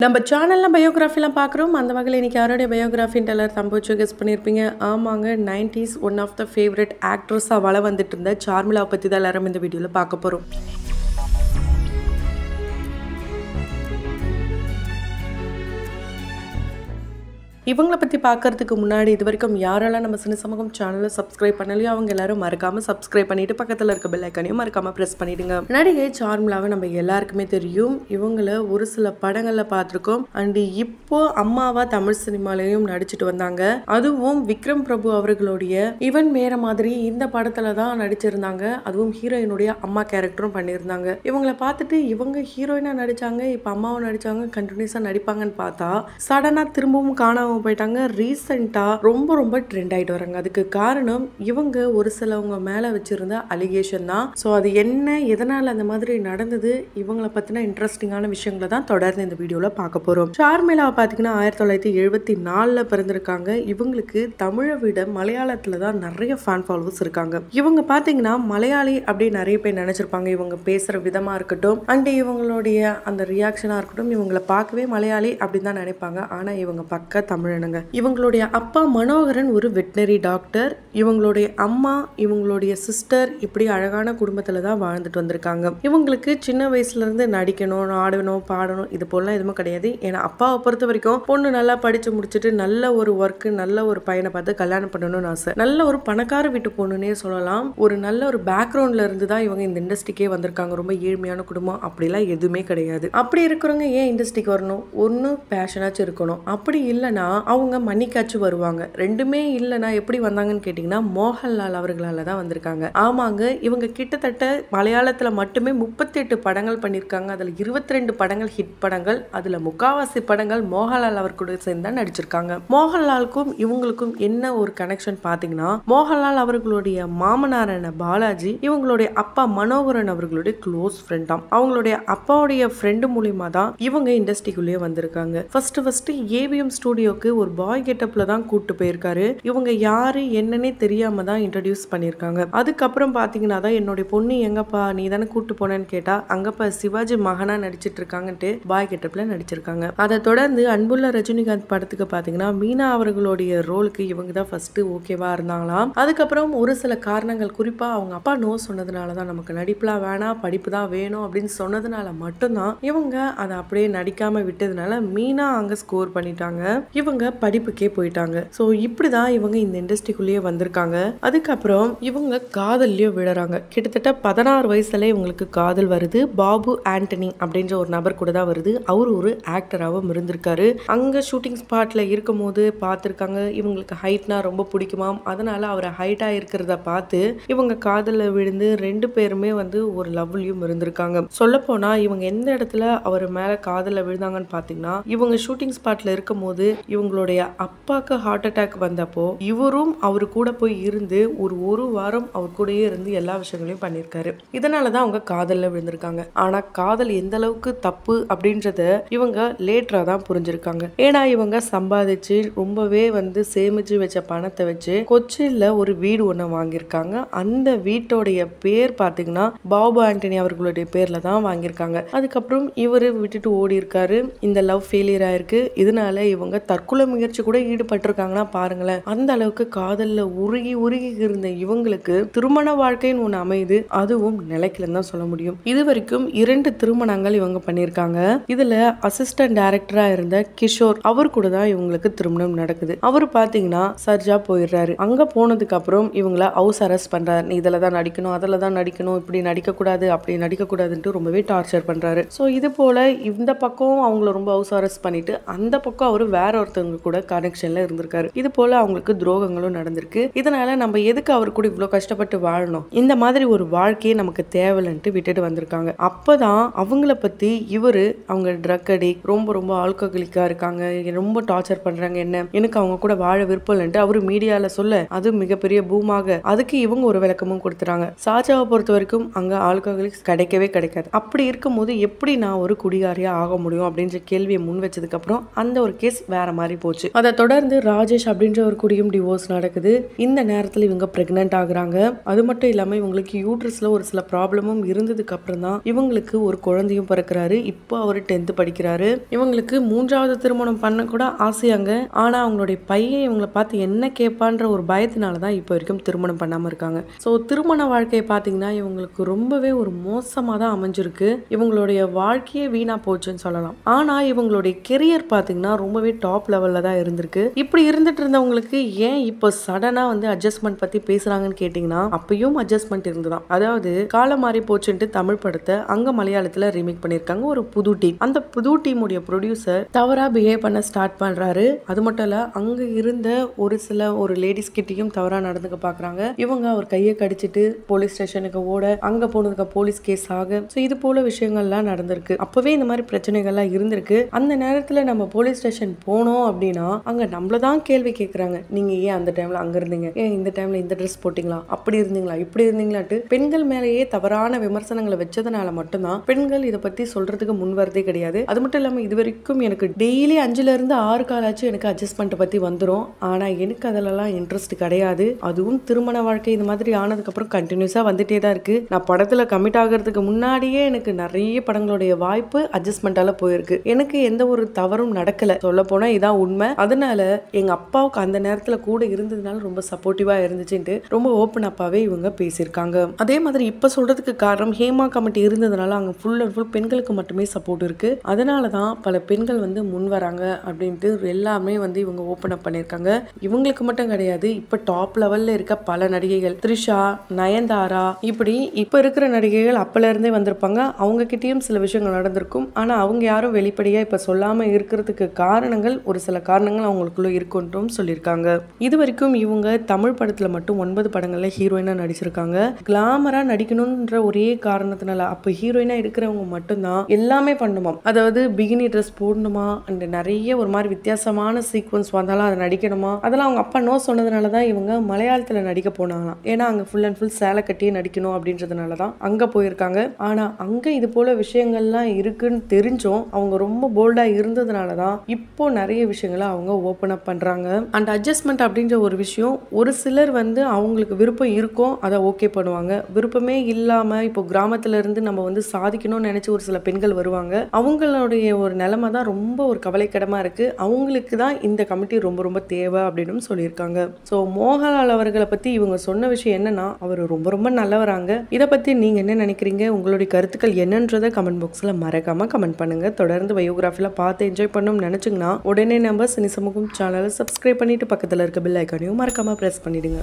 நம்ம சேனல்ல பயோகிராஃபிலாம் பார்க்குறோம். அந்த வகையில் இன்னைக்கு யாருடைய பயோகிராஃபின்னு எல்லாரும் தம்புச்சு கெஸ் பண்ணியிருப்பீங்க. ஆமாங்க, 90s one of the favourite ஆக்ட்ரஸாக வள வந்துட்டு இருந்த சார்மிளாவை பற்றி தான் எல்லாரும் இந்த வீடியோவில் பார்க்க போகிறோம். இவங்களை பற்றி பார்க்கறதுக்கு முன்னாடி இது வரைக்கும் யாரெல்லாம் நம்ம சினி சமூகம் சேனலை சப்ஸ்கிரைப் பண்ணலையோ அவங்க எல்லாரும் மறக்காமல் சப்ஸ்கிரைப் பண்ணிட்டு பக்கத்தில் இருக்க பெல் ஐக்கானையும் மறக்காமல் ப்ரெஸ் பண்ணிடுங்க. நடிகை சார்மிளாவை நம்ம எல்லாருக்குமே தெரியும். இவங்களை ஒரு சில படங்களில் பார்த்துருக்கோம். அண்ட் இப்போ அம்மாவா தமிழ் சினிமாலையும் நடிச்சிட்டு வந்தாங்க. அதுவும் விக்ரம் பிரபு அவர்களுடைய இவன் வேற மாதிரி இந்த படத்துல தான் நடிச்சிருந்தாங்க. அதுவும் ஹீரோயினுடைய அம்மா கேரக்டரும் பண்ணியிருந்தாங்க. இவங்களை பார்த்துட்டு இவங்க ஹீரோயினா நடிச்சாங்க, இப்போ அம்மாவும் நடிச்சாங்க, கண்டினியூஸாக நடிப்பாங்கன்னு பார்த்தா சடனாக திரும்பவும் காணாம போயிட்டாங்க. ரீசெண்டா ரொம்ப ட்ரெண்ட் ஆயிட்டு வராங்க. அதுக்கு காரணம் இவங்க ஒரு சிலவங்க மேல வச்சிருந்த அலிகேஷன் தான். ஸோ அது என்ன, எதனால அந்த மாதிரி நடந்தது, இவங்களை பத்தின இன்ட்ரெஸ்டிங்கான விஷயங்களை தான் தொடர்ந்து இந்த வீடியோல பார்க்க போறோம். சார்மிளாவை பாத்தீங்கன்னா 1974 பிறந்திருக்காங்க. இவங்களுக்கு தமிழை விட மலையாளத்துல தான் நிறைய ஃபேன் ஃபாலோவர்ஸ் இருக்காங்க. இவங்க பாத்தீங்கன்னா மலையாளி அப்படி நிறைய பேர் நினைச்சிருப்பாங்க. இவங்க பேசுற விதமா இருக்கட்டும், அண்ட் இவங்களுடைய அந்த ரியாக்ஷனா இருக்கட்டும், இவங்களை பார்க்கவே மலையாளி அப்படின்னு தான் நினைப்பாங்க. ஆனா இவங்க பக்க தமிழனுங்க. இவங்களுடைய அப்பா மனோகரன் ஒரு வெட்டினரி டாக்டர். இவங்களுடைய அம்மா, இவங்களுடைய சிஸ்டர் இப்படி அழகான குடும்பத்துல தான் வாழ்ந்துட்டு வந்திருக்காங்க. இவங்களுக்கு சின்ன வயசுல இருந்து நடிக்கணும், ஆடணும், பாடணும் இது போலாம் எதுவும் கிடையாது. ஏன்னா அப்பாவை பொறுத்த வரைக்கும் பொண்ணு நல்லா படிச்சு முடிச்சுட்டு நல்ல ஒரு ஒர்க், நல்ல ஒரு பையனை பார்த்து கல்யாணம் பண்ணணும்னு ஆசை. நல்ல ஒரு பணக்கார வீட்டு பொண்ணுன்னே சொல்லலாம். ஒரு நல்ல ஒரு பேக்ரவுண்ட்ல இருந்து தான் இவங்க இந்த இண்டஸ்ட்ரிக்கே வந்திருக்காங்க. ரொம்ப ஏழ்மையான குடும்பம் அப்படிலாம் எதுவுமே கிடையாது. அப்படி இருக்கிறவங்க ஏன் இண்டஸ்ட்ரிக்கு வரணும்? ஒன்னு பேஷனாச்சும் இருக்கணும். அப்படி இல்லைன்னா அவங்க மணிக்காச்சும் வருவாங்க. ரெண்டுமே இல்லைன்னா எப்படி வந்தாங்கன்னு கேட்டீங்கன்னா மோகன்லால் அவர்களால தான் வந்திருக்காங்க. ஆமாங்க, இவங்க கிட்டத்தட்ட மலையாளத்துல மட்டுமே 38 படங்கள் பண்ணியிருக்காங்க. அதுல 22 படங்கள் ஹிட் படங்கள். அதுல முக்காவாசி படங்கள் மோகன்லால் அவர் கூட சேர்ந்து தான் நடிச்சிருக்காங்க. மோகன்லாலுக்கும் இவங்களுக்கும் என்ன ஒரு கனெக்ஷன் பாத்தீங்கன்னா, மோகன்லால் அவர்களுடைய மாமனாரான பாலாஜி இவங்களுடைய அப்பா மனோகரன் அவர்களுடைய க்ளோஸ் ஃப்ரெண்டாம். அவங்களுடைய அப்பாவுடைய ஃப்ரெண்டு மூலியமா தான் இவங்க இண்டஸ்ட்ரிக்குள்ளேயே வந்திருக்காங்க. ஃபர்ஸ்ட் ஏவிஎம் ஸ்டுடியோக்கு ஒரு பாய் கெட்டப்ல தான் கூட்டு போயிருக்காரு. இவங்க யாரு என்னன்னே தெரியாம தான் இன்ட்ரோடியூஸ் பண்ணிருக்காங்க. அதுக்கப்புறம் பாத்தீங்கன்னா தான் என்னுடைய பொண்ணு எங்கப்பா நீ தானே கூட்டு போனேன்னு கேட்டா, அங்கப்பா சிவாஜி மகனா நடிச்சிட்டு இருக்காங்கன்ட்டு பாய் கெட்டப்ல நடிச்சிருக்காங்க. அதை தொடர்ந்து அன்புள்ள ரஜினிகாந்த் படத்துக்கு பாத்தீங்கன்னா மீனா அவர்களுடைய ரோலுக்கு இவங்க தான் ஃபர்ஸ்ட் ஓகேவா இருந்தாங்களாம். அதுக்கப்புறம் ஒரு சில காரணங்கள், குறிப்பா அவங்க அப்பா நோ சொன்னதுனாலதான், நமக்கு நடிப்புலாம் வேணாம் படிப்பு தான் வேணும் அப்படின்னு சொன்னதுனால மட்டும்தான் இவங்க அதை அப்படியே நடிக்காம விட்டதுனால மீனா அங்க ஸ்கோர் பண்ணிட்டாங்க. இவங்க படிப்புக்கே போயிட்டாங்க. சோ இப்படிதான் இவங்க இந்த இண்டஸ்ட்ரிக்குள்ளேயே வந்திருக்காங்க. அதுக்கப்புறம் இவங்க காதல்லையோ விழுறாங்க. கிட்டத்தட்ட 16 வயசுல இவங்களுக்கு காதல் வருது. பாபு ஆண்டனி அப்படின்ற ஒரு நபர் கூட தான் வருது. அவர் ஒரு ஆக்டராகவும் இருந்திருக்காரு. அங்க ஷூட்டிங் ஸ்பாட்ல இருக்கும் போது பார்த்திருக்காங்க. இவங்களுக்கு ஹைட்னா ரொம்ப பிடிக்குமாம். அதனால அவர் ஹைட்டா இருக்கிறத பார்த்து இவங்க காதல்ல விழுந்து 2 பேருமே ஒரு லவ்லயும் இருந்திருக்காங்க. சொல்ல போனா இவங்க எந்த இடத்துல அவர் மேல காதல்ல விழுந்தாங்கன்னு பாத்தீங்கன்னா, இவங்க ஷூட்டிங் ஸ்பாட்ல இருக்கும் போது இவங்களுடைய அப்பாக்கு ஹார்ட் அட்டாக் வந்தப்போ இவரும் அவரு கூட போய் இருந்து ஒரு வாரம் அவர் கூடயே இருந்து எல்லா விஷயங்களையும் பண்ணிருக்காரு. இதனாலதான் அவங்க காதல்ல விழுந்திருக்காங்க. ஆனா காதல் எந்த அளவுக்கு தப்பு அப்படின்றத இவங்க லேட்டரா தான் புரிஞ்சிருக்காங்க. ஏன்னா இவங்க சம்பாதிச்சு ரொம்பவே சேமிச்சு வச்ச பணத்தை வச்சு கொச்சின்ல ஒரு வீடு ஒண்ணு வாங்கியிருக்காங்க. அந்த வீட்டோடைய பேர் பாத்தீங்கன்னா பாபு ஆண்டனி அவர்களுடைய பேர்ல தான் வாங்கியிருக்காங்க. அதுக்கப்புறம் இவரு விட்டுட்டு ஓடி இருக்காரு. இந்த லவ் ஃபெயிலியர் ஆயிருக்கு. இதனால இவங்க தற்கொலை முயற்சி கூட ஈடுபட்டிருக்காங்கன்னா பாருங்களேன். அந்த அளவுக்கு காதல்ல உருகி இருந்த இவங்களுக்கு திருமண வாழ்க்கைன்னு ஒண்ணு அமையுது. அதுவும் நிலைக்கலன்னு தான் சொல்ல முடியும். இது வரைக்கும் 2 திருமணங்கள் இவங்க பண்ணிருக்காங்க. இதுல அசிஸ்டன்ட் டைரக்டரா இருந்த கிஷோர் அவர் கூட தான் இவங்களுக்கு திருமணம் நடக்குது. அவரு பாத்தீங்கன்னா சர்ஜா போயிடுறாரு. அங்க போனதுக்கு அப்புறம் இவங்கள ஹவுஸ் அரெஸ்ட் பண்றாரு. நீ இதுல தான் நடிக்கணும், அதுல தான் நடிக்கணும், இப்படி நடிக்க கூடாது, அப்படி நடிக்க கூடாதுன்னு ரொம்பவே டார்ச்சர் பண்றாரு. சோ இது போல இந்த பக்கம் அவங்கள ரொம்ப ஹவுஸ் அரெஸ்ட் பண்ணிட்டு அந்த பக்கம் அவரு வேற ஒருத்தவங்க கூட கனெக்ஷன்ல இருந்திருக்காரு. இது போல அவங்களுக்கு துரோகங்களும் நடந்திருக்கு. இதனால நம்ம எதுக்கு அவர் கூட இவ்வளவு கஷ்டப்பட்டு வாழணும், இந்த மாதிரி ஒரு வாழ்க்கையே நமக்கு தேவையில்லைன்ட்டு விட்டுட்டு வந்திருக்காங்க. அப்பதான் அவங்கள பத்தி இவரு அவங்க ட்ரக் அடிக்ட், ரொம்ப ஆல்கஹாலிக்கா இருக்காங்க, ரொம்ப டார்ச்சர் பண்றாங்க, என்ன எனக்கு அவங்க கூட வாழ விருப்பம் இல்லைன்ட்டு அவரு மீடியால சொல்ல அது மிகப்பெரிய பூமாக அதுக்கு இவங்க ஒரு விளக்கமும் கொடுத்துறாங்க. சாஜாவை பொறுத்த வரைக்கும் அங்க ஆல்கஹாலிக்ஸ் கிடைக்கவே கிடைக்காது. அப்படி இருக்கும் போது எப்படி நான் ஒரு குடிகாரியா ஆக முடியும் அப்படின்ற கேள்வியை முன் வச்சதுக்கு அப்புறம் அந்த ஒரு கேஸ் வேற மாதிரி போச்சு. அதை தொடர்ந்து ராஜேஷ் அப்படின்ற ஒரு கூடியும் டிவோர்ஸ் நடக்குது. இந்த நேரத்தில் இவங்க பிரெக்னென்ட் ஆகுறாங்க. அது மட்டும் இல்லாம இவங்களுக்கு யூட்ரஸ்ல ஒரு சில ப்ராப்ளமும் இருந்ததுக்கு அப்புறம் தான் இவங்களுக்கு ஒரு குழந்தையும் பிறக்கிறாரு. இப்போ அவர் 10th படிக்கிறாரு. இவங்களுக்கு 3வது திருமணம் பண்ண கூட ஆசையாங்க. ஆனா அவங்களுடைய பையன் இவங்களை பார்த்து என்ன கேட்பான்ற ஒரு பயத்தினாலதான் இப்போ வரைக்கும் திருமணம் பண்ணாம இருக்காங்க. ஸோ திருமண வாழ்க்கையை பார்த்தீங்கன்னா இவங்களுக்கு ரொம்பவே ஒரு மோசமாக தான் அமைஞ்சிருக்கு. இவங்களுடைய வாழ்க்கையே வீணா போச்சுன்னு சொல்லலாம். ஆனா இவங்களுடைய கெரியர் பார்த்தீங்கன்னா ரொம்பவே டாப் லெவல்ல தான் இருந்திருக்கு. இப்படி இருந்துட்டு இருந்தவங்களுக்கு ஏன் இப்போ சடனா வந்து அட்ஜஸ்ட்மெண்ட் பத்தி பேசுறாங்கன்னு கேட்டீங்கன்னா அப்பயும் அட்ஜஸ்ட்மெண்ட் இருந்துதான். அதாவது காலம் மாறி போச்சுன்ட்டு தமிழ் படத்தை அங்க மலையாளத்துல ரீமேக் பண்ணிருக்காங்க ஒரு புது டீம். அந்த புது டீமுடைய ப்ரொடியூசர் தவறா பிஹேவ் பண்ண ஸ்டார்ட் பண்றாரு. அது மட்டும் இல்ல அங்க இருந்த ஒரு லேடிஸ் கிட்டையும் தவறா நடந்துக்க பாக்குறாங்க. இவங்க அவர் கையை கடிச்சிட்டு போலீஸ் ஸ்டேஷனுக்கு ஓட, அங்க போனதுக்கு போலீஸ் கேஸ் ஆக, இது போல விஷயங்கள்லாம் நடந்திருக்கு. அப்பவே இந்த மாதிரி பிரச்சனைகள்லாம் இருந்திருக்கு. அந்த நேரத்துல நம்ம போலீஸ் ஸ்டேஷன் போனோம் அப்படின்னா அங்க நம்மளதான் கேள்வி கேட்கறாங்க. நீங்க ஏன் அந்த டைம்ல அங்க இருந்தீங்க, ஏன் இந்த டைம்ல இந்த ட்ரெஸ் போட்டீங்களா, அப்படி இருந்தீங்களா, இப்படி இருந்தீங்களாட்டு பெண்கள் மேலேயே தவறான விமர்சனங்களை வச்சதுனால மட்டும்தான் பெண்கள் இதை பத்தி சொல்றதுக்கு முன் வரதே கிடையாது. அது மட்டும் இல்லாம இது வரைக்கும் எனக்கு டெய்லி 5ல இருந்து 6 காலாச்சும் எனக்கு அட்ஜஸ்ட்மெண்ட் பத்தி வந்துடும். ஆனா எனக்கு அதெல்லாம் இன்ட்ரெஸ்ட் கிடையாது. அதுவும் திருமண வாழ்க்கை இந்த மாதிரி ஆனதுக்கு அப்புறம் கண்டினியூஸா வந்துட்டே தான் இருக்கு. நான் படத்துல கமிட் ஆகிறதுக்கு முன்னாடியே எனக்கு நிறைய படங்களுடைய வாய்ப்பு அட்ஜஸ்ட்மெண்டால போயிருக்கு. எனக்கு எந்த ஒரு தவறும் நடக்கல. சொல்ல போனா இதான் உண்மை. அதனால எங்க அப்பாவுக்கு அந்த நேரத்துல கூட இருந்ததுனால ரொம்ப சப்போர்ட்டிவா இருந்துச்சுட்டு ரொம்ப ஓப்பன் அப்பாவே இவங்க பேசியிருக்காங்க. அதே மாதிரி இப்ப சொல்றதுக்கு காரணம் ஹேமா கமிட்டி இருந்ததுனால அங்க ஃபுல் அண்ட் ஃபுல் பெண்களுக்கு மட்டுமே சப்போர்ட் இருக்கு. அதனாலதான் பல பெண்கள் வந்து முன் வராங்க அப்படின்ட்டு எல்லாமே வந்து இவங்க ஓப்பன் அப் பண்ணிருக்காங்க. இவங்களுக்கு மட்டும் கிடையாது, இப்ப டாப் லெவல்ல இருக்க பல நடிகைகள் த்ரிஷா, நயன்தாரா, இப்படி இப்ப இருக்கிற நடிகைகள் அப்பல இருந்தே வந்திருப்பாங்க. அவங்க கிட்டயும் சில விஷயங்கள் நடந்திருக்கும். ஆனா அவங்க யாரும் வெளிப்படையா இப்ப சொல்லாம இருக்கிறதுக்கு காரணங்கள் ஒரு சில காரணங்கள் அவங்களுக்குள்ள இருக்குன்றும் சொல்லியிருக்காங்க. இது வரைக்கும் இவங்க தமிழ் படத்துல மட்டும் 9 படங்கள்ல ஹீரோயினா நடிச்சிருக்காங்க. கிளாமரா நடிக்கணும்ன்ற ஒரே காரணத்தினால அப்ப ஹீரோயினா இருக்கிறவங்க மட்டும்தான் எல்லாமே பண்ணுமா. அதாவது பிகினி ட்ரெஸ் போடணுமா, அண்ட் நிறைய ஒரு மாதிரி வித்தியாசமான சீக்வன்ஸ் வந்தாலும் அதை நடிக்கணுமா. அதெல்லாம் அவங்க அப்பா நோ சொன்னதுனாலதான் இவங்க மலையாளத்துல நடிக்க போனாங்களாம். ஏன்னா அங்க ஃபுல் அண்ட் ஃபுல் சேலை கட்டியே நடிக்கணும் அப்படின்றதுனாலதான் அங்க போயிருக்காங்க. ஆனா அங்க இது போல விஷயங்கள்லாம் இருக்குன்னு தெரிஞ்சும் அவங்க ரொம்ப போல்டா இருந்ததுனாலதான் இப்போ நிறைய விஷயங்களை அவங்க ஓபன் அப் பண்றாங்க. அண்ட் அட்ஜஸ்ட்மெண்ட் அப்படின்ற ஒரு விஷயம் ஒரு சிலர் வந்து அவங்களுக்கு விருப்பம் இருக்கும், அதை ஓகே பண்ணுவாங்க. விருப்பமே இல்லாம இப்போ கிராமத்துல இருந்து நம்ம வந்து சாதிக்கணும்னு நினைச்சு ஒரு சில பெண்கள் வருவாங்க. அவங்களுடைய ஒரு நிலைமை தான் ரொம்ப ஒரு கவலைக்கிடமா இருக்கு. அவங்களுக்கு தான் இந்த கமிட்டி ரொம்ப ரொம்ப தேவை அப்படின்னு சொல்லியிருக்காங்க. ஸோ மோகன்லால் அவர்களை பத்தி இவங்க சொன்ன விஷயம் என்னன்னா அவர் ரொம்ப ரொம்ப நல்லவராங்க. இதை பத்தி நீங்க என்ன நினைக்கிறீங்க, உங்களுடைய கருத்துக்கள் என்னன்றதை கமெண்ட் பாக்ஸ்ல மறக்காம கமெண்ட் பண்ணுங்க. தொடர்ந்து பயோகிராஃபில பார்த்து என்ஜாய் பண்ணணும்னு நினைச்சீங்கன்னா உடனே நம்ம சினி சமூகம் சேனலை சப்ஸ்கிரைப் பண்ணிட்டு பக்கத்துல இருக்க பெல் ஐக்கானையும் மறக்காம பிரஸ் பண்ணிடுங்க.